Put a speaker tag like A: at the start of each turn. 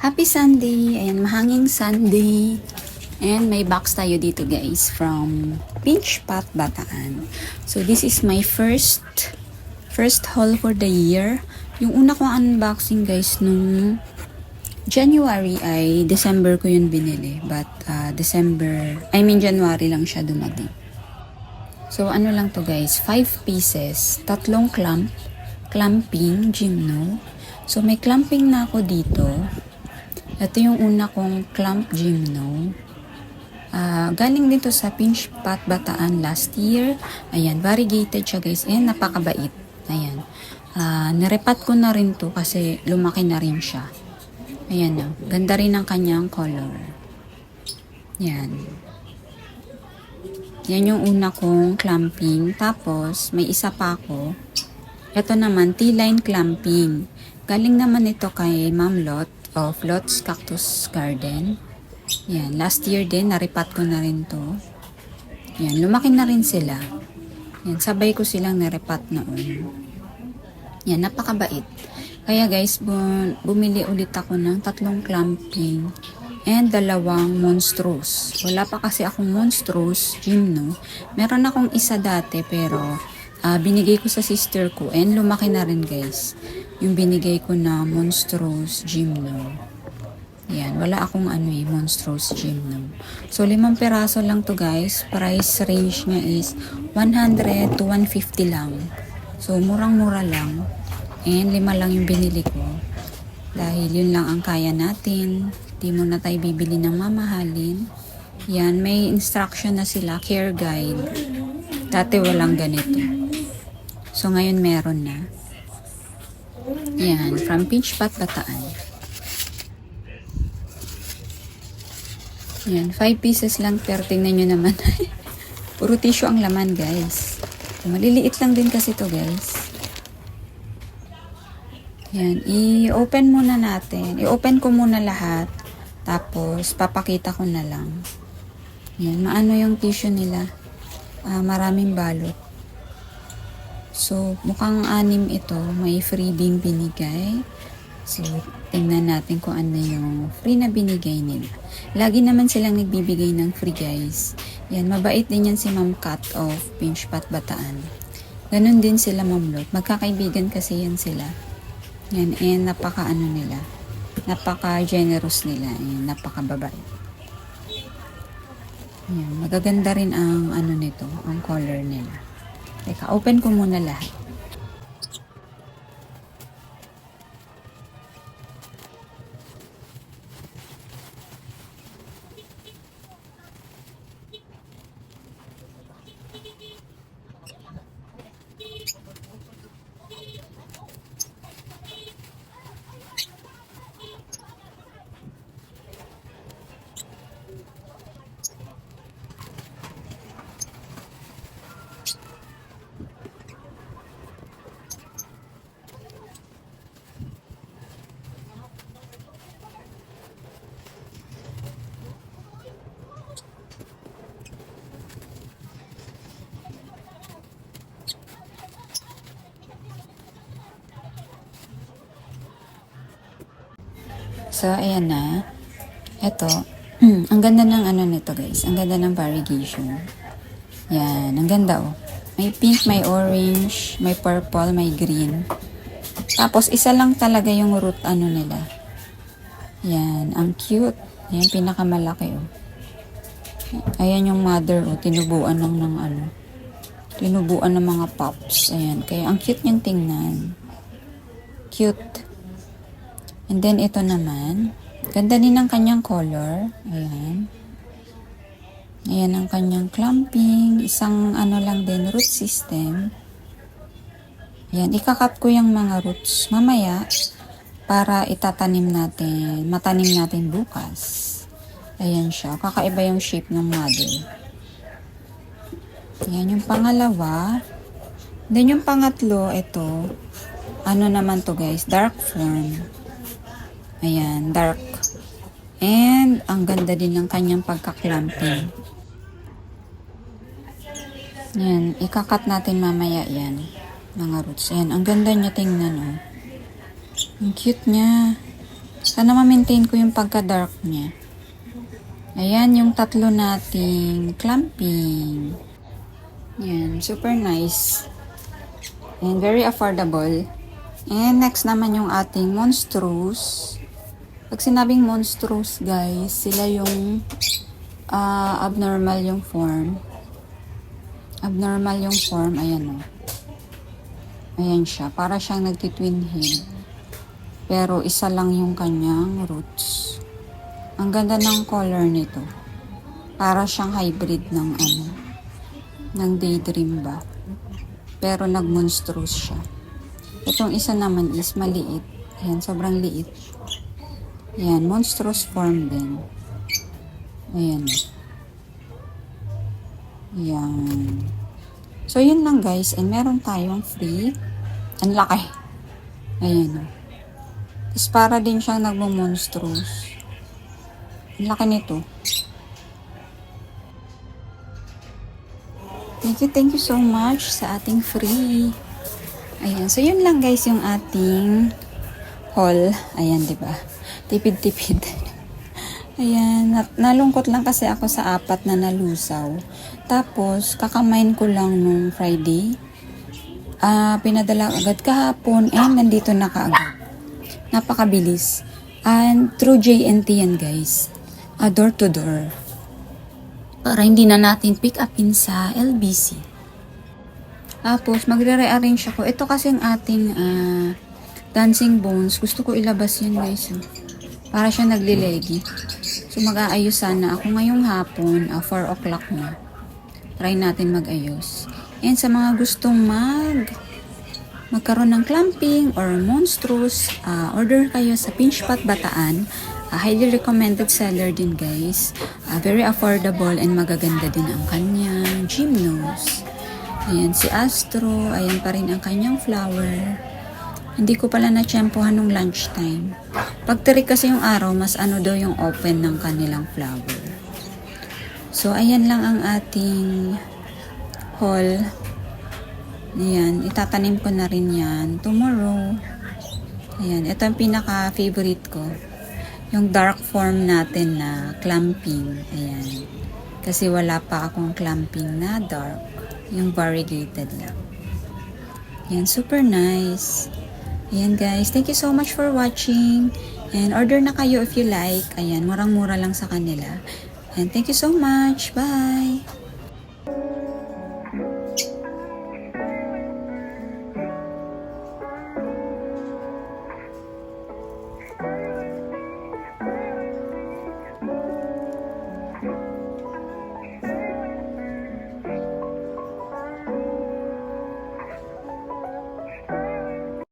A: Happy Sunday! Ayan, mahanging Sunday. And may box tayo dito guys from Pinch Pot Bataan. So this is my first haul for the year. Yung una kong unboxing guys nung January ay December ko yun binili. But January lang siya dumating. So ano lang to guys, 5 pieces, tatlong clamping gymno. So may clamping na ako dito. Ito yung una kong clamp gymno. Galing dito sa Pinch Pot Bataan last year. Ayan, variegated siya guys. Ayan, napakabait. Ayan. Narepat ko na rin to kasi lumaki na rin siya. Ayan na. Ganda rin ang kanyang color. Yan. Yan yung una kong clamping. Tapos, may isa pa ako. Ito naman, T-line clamping. Galing naman ito kay Ma'am Lot of Lot's Cactus Garden. Yan, last year din, naripat ko na rin to. Yan, lumaki na rin sila. Yan, sabay ko silang naripat noon. Yan, napakabait. Kaya guys, bumili ulit ako ng tatlong clamping and dalawang monstrous. Wala pa kasi akong monstrous gymno. Meron akong isa dati pero binigay ko sa sister ko and lumaki na rin guys. Yung binigay ko na monstrous gymno. Yan, wala akong monstrous gymno. So 5 peraso lang to guys. Price range niya is 100 to 150 lang. So murang-mura lang. And 5 lang yung binili ko. Dahil yun lang ang kaya natin. Di muna tayo bibili ng mamahalin. Yan, may instruction na sila, care guide. Dati walang ganito. So ngayon meron na. Yan, from Pinch Pot Bataan. Yan, 5 pieces lang pero tingnan nyo naman. Puro tissue ang laman guys. Maliliit lang din kasi to guys. Yan, i-open muna natin. I-open ko muna lahat. Tapos, papakita ko na lang. Yan, maano yung tissue nila. Maraming balot. So, mukhang 6 ito. May freebie binigay. So, tingnan natin kung ano yung free na binigay nila. Lagi naman silang nagbibigay ng free guys. Yan, mabait din yan si Ma'am Cat of Pinch Pot Bataan. Ganon din sila Ma'am Lot. Magkakaibigan kasi yan sila. Yan, nila. Napaka-generous nila. Yan, napaka-babait. Yan, magaganda rin ang nito, ang color nila. Teka, open ko muna lahat. So, ayan na. Ito. Ang ganda ng nito guys. Ang ganda ng variegation. Yan. Ang ganda oh. May pink, may orange, may purple, may green. Tapos, isa lang talaga yung root nila. Yan. Ang cute. Yan. Pinakamalaki oh. Ayan yung mother oh. Tinubuan lang ng tinubuan ng mga pops. Ayan. Kaya, ang cute niyang tingnan. Cute. And then, ito naman. Ganda din ang kanyang color. Ayan. Ayan ang kanyang clamping. Isang lang din, root system. Ayan. Ikakat ko yung mga roots mamaya para matanim natin bukas. Ayan siya. Kakaiba yung shape ng mother. Ayan yung pangalawa. Then yung pangatlo, ito. Naman to guys? Dark form. Ayan, dark. And, ang ganda din ng kanyang pagka-clamping. Yan, ikakat natin mamaya yan. Mga roots. Ayan, ang ganda niya tingnan oh. Ang cute niya. Sana ma-maintain ko yung pagka-dark niya. Ayan yung tatlo nating clamping. Yan, super nice. And very affordable. And next naman yung ating monstrous. Pag sinabing monstrous, guys, sila yung abnormal yung form. Abnormal yung form, ayan o. Ayan siya, para siyang nagti-twin head. Pero isa lang yung kanyang roots. Ang ganda ng color nito. Para siyang hybrid ng ng daydream ba. Pero nag-monstrous siya. Itong isa naman is maliit. Ayan, sobrang liit. Ayan, monstrous form din. Ayan. Ayan. So, yun lang guys. And meron tayong free. Ang laki. Ayan. Tapos para din siyang nagmo-monstrous. Ang laki nito. Thank you so much sa ating free. Ayan. So, yun lang guys yung ating haul. Ayan, diba? Tipid-tipid. Ayan. Nalungkot lang kasi ako sa 4 na nalusaw. Tapos, kakamain ko lang nung Friday. Pinadala agad kahapon and nandito na kaagad. Napakabilis. And through JNT yan guys. Door to door. Para hindi na natin pick upin sa LBC. Tapos, magre-rearrange ako. Ito kasi ang ating dancing bones. Gusto ko ilabas yan guys. Para siya naglilegi. So, mag-aayos sana ako ngayong hapon. 4 o'clock na. Try natin mag-ayos. And sa mga gustong magkaroon ng clamping or monstrous, order kayo sa Pinchpat Bataan. Highly recommended seller din guys. Very affordable and magaganda din ang kanyang gymnos. Ayan si Astro. Ayan pa rin ang kanyang flower. Hindi ko pala na-tsempohan nung lunchtime. Pag tirik kasi yung araw, mas daw yung open ng kanilang flower. So, ayan lang ang ating haul. Ayan, itatanim ko na rin yan tomorrow. Ayan, ito ang pinaka-favorite ko. Yung dark form natin na clamping. Ayan. Kasi wala pa akong clamping na dark. Yung variegated lang. Ayan, super nice. Ayan guys, thank you so much for watching. And order na kayo if you like. Ayan, murang-mura lang sa kanila. And thank you so much. Bye!